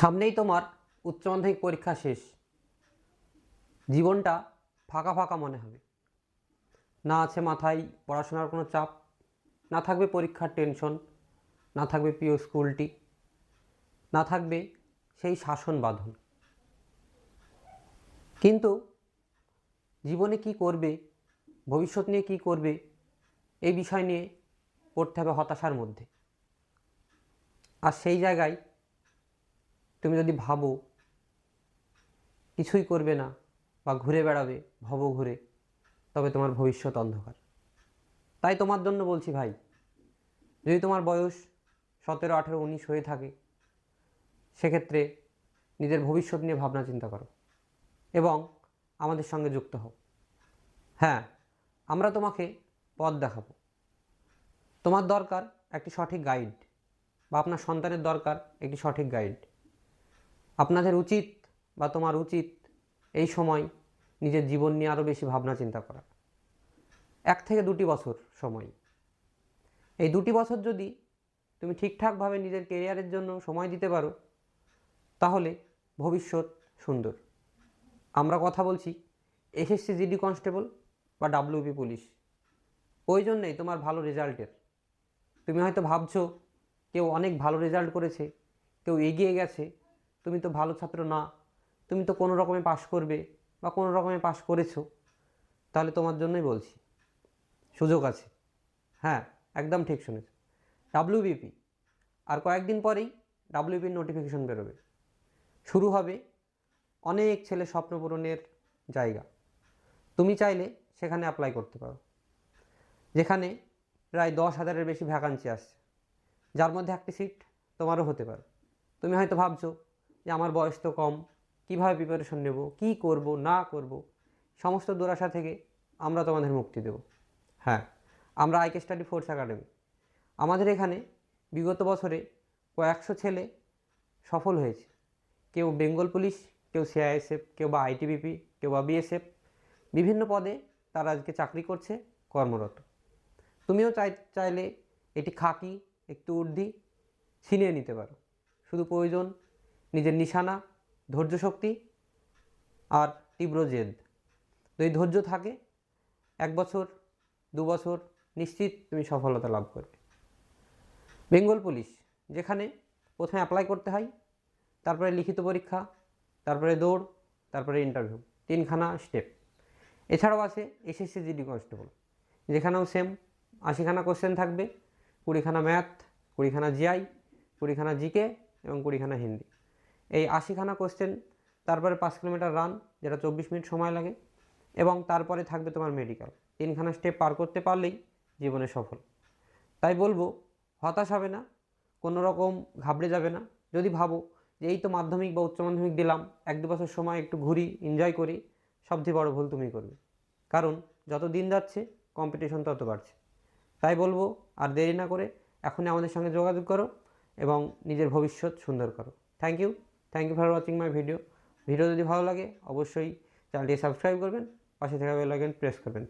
সামনেই তোমার উচ্চ মাধ্যমিক পরীক্ষা শেষ। জীবনটা ফাঁকা ফাঁকা মনে হবে। না আছে মাথায় পড়াশোনার কোনো চাপ, না থাকবে পরীক্ষার টেনশন, না থাকবে প্রিয় স্কুলটি, না থাকবে সেই শাসন বাঁধন। কিন্তু জীবনে কি করবে, ভবিষ্যৎ নিয়ে কি করবে, এই বিষয় নিয়ে পড়তে হবে হতাশার মধ্যে। আর সেই জায়গায় তুমি যদি ভাবো কিছুই করবে না বা ঘুরে বেড়াবে ভব ঘুরে, তবে তোমার ভবিষ্যৎ অন্ধকার। তাই তোমার জন্য বলছি ভাই, যদি তোমার বয়স 17, 18, 19 হয়ে থাকে, সেক্ষেত্রে নিজের ভবিষ্যৎ নিয়ে ভাবনা চিন্তা করো এবং আমাদের সঙ্গে যুক্ত হও। হ্যাঁ, আমরা তোমাকে পথ দেখাবো। তোমার দরকার একটি সঠিক গাইড, বা আপনার সন্তানের দরকার একটি সঠিক গাইড। আপনাদের উচিত বা তোমার উচিত এই সময় নিজের জীবন নিয়ে আরও বেশি ভাবনা চিন্তা করা। 1 থেকে 2 বছর সময়, এই 2 বছর যদি তুমি ঠিকঠাকভাবে নিজের কেরিয়ারের জন্য সময় দিতে পারো, তাহলে ভবিষ্যৎ সুন্দর। আমরা কথা বলছি এসএসসি জিডি কনস্টেবল বা ডাব্লিউপি পুলিশ। ওই জন্যেই তোমার ভালো রেজাল্টের। তুমি হয়তো ভাবছো কেউ অনেক ভালো রেজাল্ট করেছে, কেউ এগিয়ে গেছে, তুমি তো ভালো ছাত্র না, তুমি তো কোনো রকমে পাশ করবে বা কোনো রকমে পাশ করেছো। তাহলে তোমার জন্যই বলছি, সুযোগ আছে। হ্যাঁ, একদম ঠিক শুনেছ। ডাব্লিউবিপি আর কয়েকদিন পরেই ডাব্লিউবির নোটিফিকেশন বেরোবে। শুরু হবে অনেক ছেলে স্বপ্ন পূরণের জায়গা। তুমি চাইলে সেখানে অ্যাপ্লাই করতে পারো, যেখানে প্রায় 10,000-এর বেশি ভ্যাকান্সি আসছে, যার মধ্যে একটি সিট তোমারও হতে পারে। তুমি হয়তো ভাবছো যে আমার বয়স তো কম, কীভাবে প্রিপারেশন নেব, কী করব না করব, সমস্ত দুরাশা থেকে আমরা তোমাদের মুক্তি দেব। হ্যাঁ, আমরা আইকে স্টাডি ফোর্স একাডেমি। আমাদের এখানে বিগত বছরে কয়েকশো ছেলে সফল হয়েছে। কেউ বেঙ্গল পুলিশ, কেউ সিআইএসএফ, কেউ বা আইটিবিপি, কেউ বা বিএসএফ, বিভিন্ন পদে তারা আজকে চাকরি করছে, কর্মরত। তুমিও চাইলে এটি খাকি, একটু ঊর্ধ্বে ছিনিয়ে নিতে পারো। শুধু প্রয়োজন নিজের নিশানা, ধৈর্য শক্তি আর তীব্র জেদ। যদি ধৈর্য থাকে, 1 বছর 2 বছর নিশ্চিত তুমি সফলতা লাভ করবে। বেঙ্গল পুলিশ, যেখানে প্রথমে অ্যাপ্লাই করতে হয়, তারপরে লিখিত পরীক্ষা, তারপরে দৌড়, তারপরে ইন্টারভিউ, 3খানা স্টেপ। এছাড়াও আছে এসএসসি জিডি কনস্টেবল, যেখানেও সেম 80খানা কোশ্চেন থাকবে, 20খানা ম্যাথ, 20খানা জিআই, 20খানা জিকে এবং 20খানা হিন্দি। এই 80খানা কোশ্চেন, তারপরে 5 কিলোমিটার রান, যেটা 24 মিনিট সময় লাগে, এবং তারপরে থাকবে তোমার মেডিকেল। 3খানা স্টেপ পার করতে পারলেই জীবনে সফল। তাই বলবো, হতাশ হবে না, কোনো রকম ঘাবড়ে যাবে না। যদি ভাবো যে এই তো মাধ্যমিক বা উচ্চ মাধ্যমিক দিলাম, 1-2 বছর সময় একটু ঘুরি, এনজয় করি, সবচেয়ে বড় ভুল তুমি করবে। কারণ যত দিন যাচ্ছে কম্পিটিশন তত বাড়ছে। তাই বলবো, আর দেরি না করে এখনই আমাদের সঙ্গে যোগাযোগ করো এবং নিজের ভবিষ্যৎ সুন্দর করো। Thank you for watching my video. যদি ভালো লাগে অবশ্যই চ্যানেলটি সাবস্ক্রাইব করবেন, পাশে থাকা বেল আইকন প্রেস করবেন।